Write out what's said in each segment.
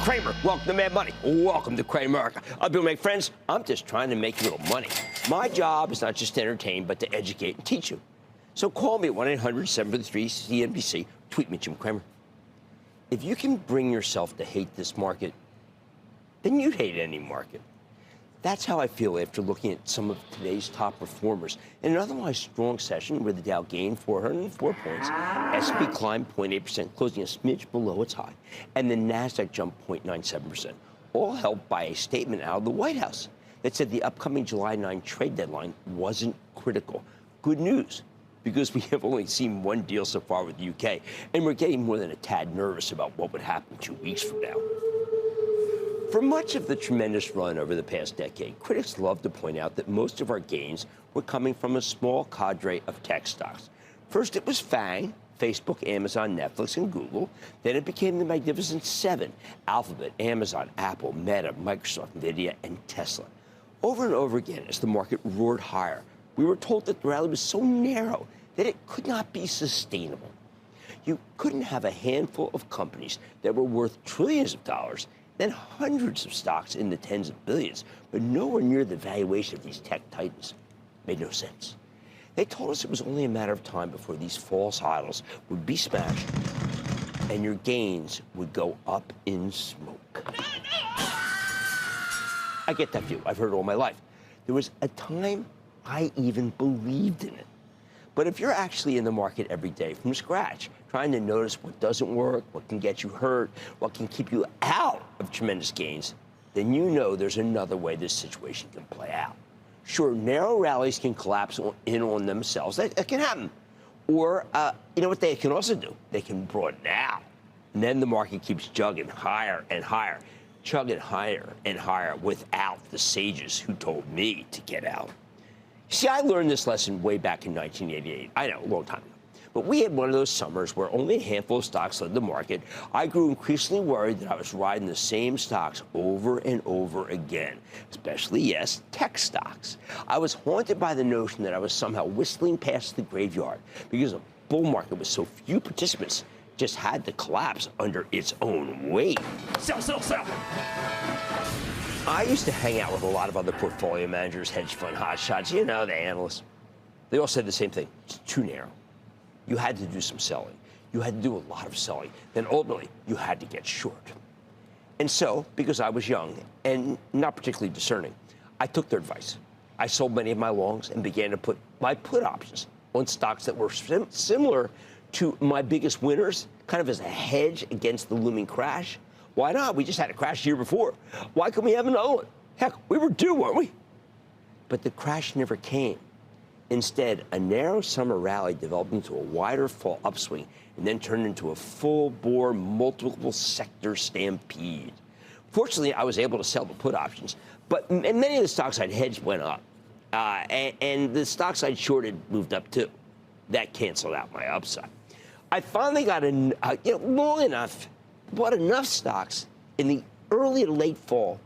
Cramer. Welcome to Mad Money. Welcome to Cramerica. I'm Bill, my friends. I'm just trying to make a little money. My job is not just to entertain, but to educate and teach you. So call me at 1-800-733-CNBC. Tweet me, Jim Cramer. If you can bring yourself to hate this market, then you'd hate any market. That's how I feel after looking at some of today's top performers. In an otherwise strong session where the Dow gained 404 points, S&P climbed 0.8%, closing a smidge below its high, and the Nasdaq jumped 0.97%, all helped by a statement out of the White House that said the upcoming July 9 trade deadline wasn't critical. Good news, because we have only seen one deal so far with the UK, and we're getting more than a tad nervous about what would happen 2 weeks from now. For much of the tremendous run over the past decade, critics love to point out that most of our gains were coming from a small cadre of tech stocks. First, it was FANG, Facebook, Amazon, Netflix, and Google. Then it became the Magnificent Seven: Alphabet, Amazon, Apple, Meta, Microsoft, Nvidia, and Tesla. Over and over again, as the market roared higher, we were told that the rally was so narrow that it could not be sustainable. You couldn't have a handful of companies that were worth trillions of dollars, then hundreds of stocks in the tens of billions, but nowhere near the valuation of these tech titans. Made no sense. They told us it was only a matter of time before these false idols would be smashed and your gains would go up in smoke. I get that view. I've heard it all my life. There was a time I even believed in it. But if you're actually in the market every day from scratch, trying to notice what doesn't work, what can get you hurt, what can keep you out of tremendous gains, then you know there's another way this situation can play out. Sure, narrow rallies can collapse in on themselves. That can happen. Or, you know what they can also do? They can broaden out. And then the market keeps chugging higher and higher, chugging higher and higher without the sages who told me to get out. See, I learned this lesson way back in 1988. I know, a long time ago. But we had one of those summers where only a handful of stocks led the market. I grew increasingly worried that I was riding the same stocks over and over again, especially, yes, tech stocks. I was haunted by the notion that I was somehow whistling past the graveyard because a bull market with so few participants just had to collapse under its own weight. Sell, sell, sell. I used to hang out with a lot of other portfolio managers, hedge fund hotshots, you know, the analysts. They all said the same thing. It's too narrow. You had to do some selling. You had to do a lot of selling. Then ultimately, you had to get short. And so, because I was young and not particularly discerning, I took their advice. I sold many of my longs and began to put my put options on stocks that were similar to my biggest winners, kind of as a hedge against the looming crash. Why not? We just had a crash the year before. Why couldn't we have another one? Heck, we were due, weren't we? But the crash never came. Instead, a narrow summer rally developed into a wider fall upswing and then turned into a full-bore, multiple sector stampede. Fortunately, I was able to sell the put options, but many of the stocks I'd hedged went up, and the stocks I'd shorted moved up too. That canceled out my upside. I finally got long enough, bought enough stocks in the early to late fall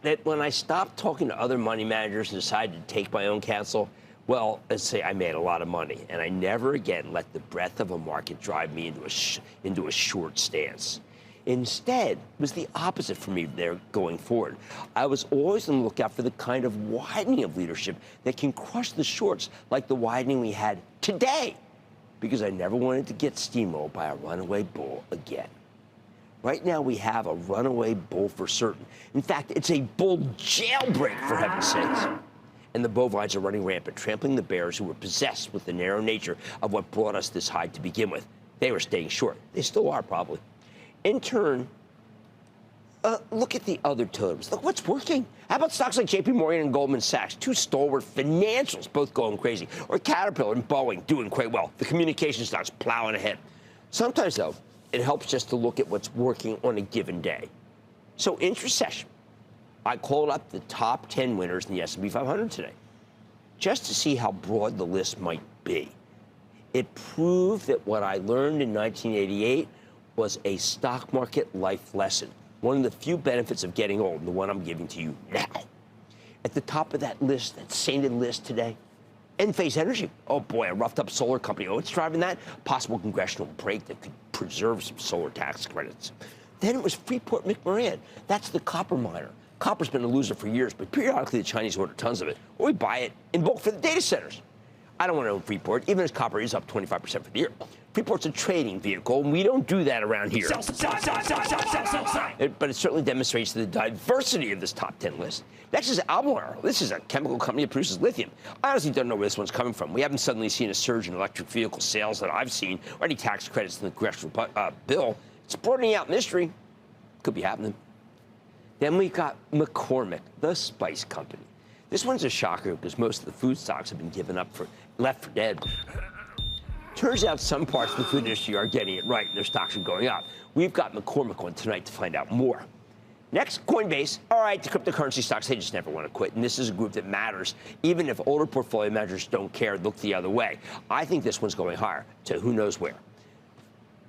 that when I stopped talking to other money managers and decided to take my own counsel, well, let's say I made a lot of money, and I never again let the breadth of a market drive me into a short stance. Instead, it was the opposite for me there going forward. I was always on the lookout for the kind of widening of leadership that can crush the shorts like the widening we had today, because I never wanted to get steamrolled by a runaway bull again. Right now, we have a runaway bull for certain. In fact, it's a bull jailbreak, for heaven's sakes. And the bovines are running rampant, trampling the bears who were possessed with the narrow nature of what brought us this high to begin with. They were staying short. They still are, probably. In turn, look at the other totems. Look what's working. How about stocks like JP Morgan and Goldman Sachs, two stalwart financials, both going crazy, or Caterpillar and Boeing doing quite well. The communication stocks plowing ahead. Sometimes, though, it helps just to look at what's working on a given day. So, intra-session, I called up the top 10 winners in the S&P 500 today, just to see how broad the list might be. It proved that what I learned in 1988 was a stock market life lesson, one of the few benefits of getting old, and the one I'm giving to you now. At the top of that list, that sainted list today, Enphase Energy. Oh boy, a roughed up solar company. Oh, it's driving that? Possible congressional break that could preserve some solar tax credits. Then it was Freeport-McMoRan. That's the copper miner. Copper's been a loser for years, but periodically the Chinese order tons of it, or we buy it in bulk for the data centers. I don't want to own Freeport, even as copper is up 25% for the year. Freeport's a trading vehicle, and we don't do that around here. Sell. But it certainly demonstrates the diversity of this top 10 list. Next is Albemarle. This is a chemical company that produces lithium. I honestly don't know where this one's coming from. We haven't suddenly seen a surge in electric vehicle sales that I've seen, or any tax credits in the congressional bill. It's broadening out mystery. Could be happening. Then we've got McCormick, the spice company. This one's a shocker because most of the food stocks have been left for dead. Turns out some parts of the food industry are getting it right, and their stocks are going up. We've got McCormick on tonight to find out more. Next, Coinbase. All right, the cryptocurrency stocks, they just never want to quit, and this is a group that matters. Even if older portfolio managers don't care, look the other way. I think this one's going higher to who knows where.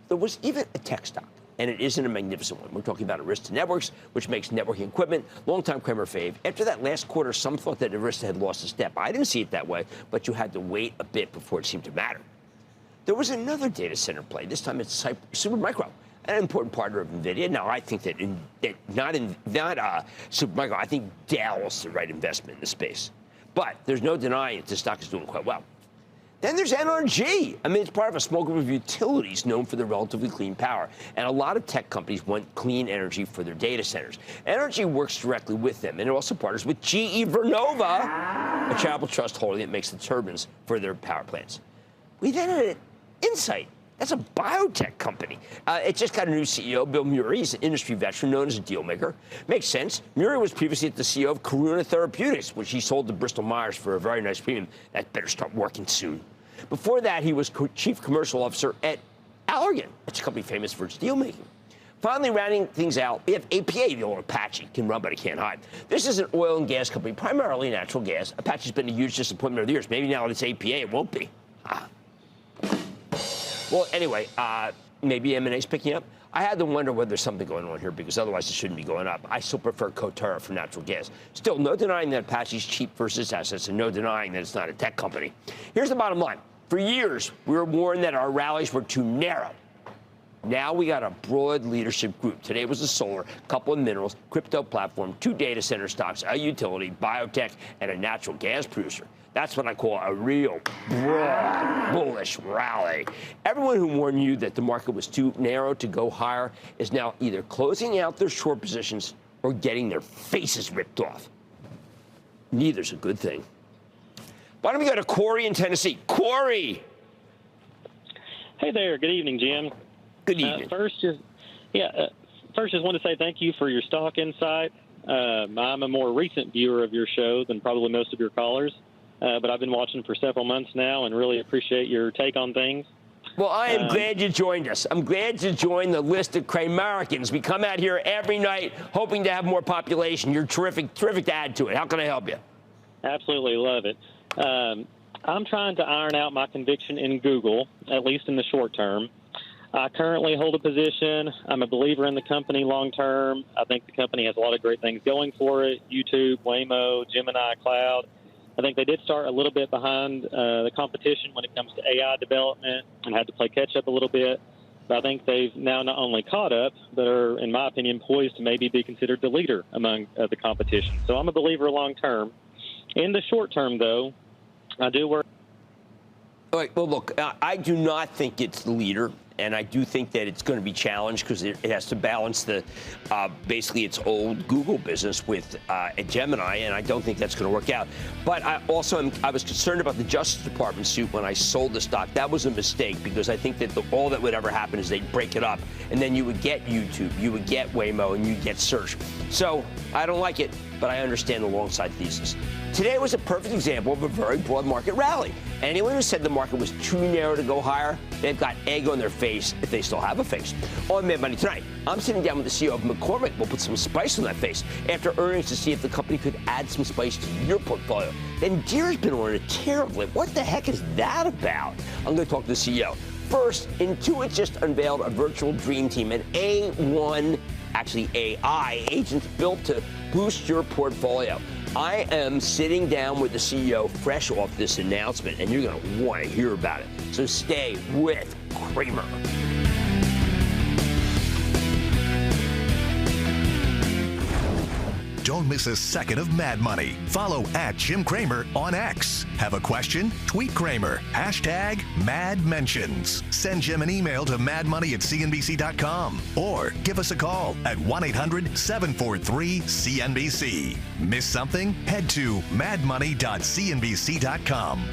There was even a tech stock, and it isn't a magnificent one. We're talking about Arista Networks, which makes networking equipment. Longtime Cramer fave. After that last quarter, some thought that Arista had lost a step. I didn't see it that way, but you had to wait a bit before it seemed to matter. There was another data center play. This time it's Supermicro, an important partner of NVIDIA. Now, I think that not Supermicro, I think Dell's the right investment in the space. But there's no denying that the stock is doing quite well. Then there's NRG. I mean, it's part of a small group of utilities known for their relatively clean power. And a lot of tech companies want clean energy for their data centers. NRG works directly with them, and it also partners with GE Vernova, a charitable trust holding that makes the turbines for their power plants. We then had Insight. That's a biotech company. It just got a new CEO, Bill Murray. He's an industry veteran known as a deal maker. Makes sense. Murray was previously the CEO of Karuna Therapeutics, which he sold to Bristol Myers for a very nice premium. That better start working soon. Before that, he was chief commercial officer at Allergan. That's a company famous for its deal making. Finally, rounding things out, we have APA, the old Apache. Can run, but it can't hide. This is an oil and gas company, primarily natural gas. Apache's been a huge disappointment over the years. Maybe now that it's APA, it won't be. Well, anyway, maybe M&A's picking up. I had to wonder whether there's something going on here, because otherwise it shouldn't be going up. I still prefer Coterra for natural gas. Still, no denying that Apache's cheap versus assets, and no denying that it's not a tech company. Here's the bottom line. For years, we were warned that our rallies were too narrow. Now we got a broad leadership group. Today was a solar, couple of minerals, crypto platform, 2 data center stocks, a utility, biotech, and a natural gas producer. That's what I call a real broad, bullish rally. Everyone who warned you that the market was too narrow to go higher is now either closing out their short positions or getting their faces ripped off. Neither's a good thing. Why don't we go to Corey in Tennessee? Corey! Hey there. Good evening, Jim. Good evening. First, just want to say thank you for your stock insight. I'm a more recent viewer of your show than probably most of your callers. But I've been watching for several months now and really appreciate your take on things. Well, I am glad you joined us. I'm glad you joined the list of Cramericans. We come out here every night hoping to have more population. You're terrific to add to it. How can I help you? Absolutely love it. I'm trying to iron out my conviction in Google, at least in the short term. I currently hold a position. I'm a believer in the company long term. I think the company has a lot of great things going for it. YouTube, Waymo, Gemini, Cloud. I think they did start a little bit behind the competition when it comes to AI development and had to play catch up a little bit. But I think they've now not only caught up, but are, in my opinion, poised to maybe be considered the leader among the competition. So I'm a believer long term. In the short term, though, I do work. All right, well, look, I do not think it's the leader. And I do think that it's going to be challenged because it has to balance the basically its old Google business with a Gemini, and I don't think that's going to work out. But I was concerned about the Justice Department suit when I sold the stock. That was a mistake because I think that all that would ever happen is they'd break it up, and then you would get YouTube, you would get Waymo, and you'd get Search. So I don't like it, but I understand the long side thesis. Today was a perfect example of a very broad market rally. Anyone who said the market was too narrow to go higher, they've got egg on their face if they still have a face. On Mad Money tonight, I'm sitting down with the CEO of McCormick. We'll put some spice on that face after earnings to see if the company could add some spice to your portfolio. Then Deere's been on a tear of late. What the heck is that about? I'm going to talk to the CEO. First, Intuit just unveiled a virtual dream team, an A1, actually AI, agents built to boost your portfolio. I am sitting down with the CEO fresh off this announcement, and you're going to want to hear about it. So stay with Cramer. Don't miss a second of Mad Money. Follow @Jim Cramer on X. Have a question? Tweet Cramer. #MadMentions. Send Jim an email to madmoney@cnbc.com or give us a call at 1-800-743-CNBC. Miss something? Head to madmoney.cnbc.com.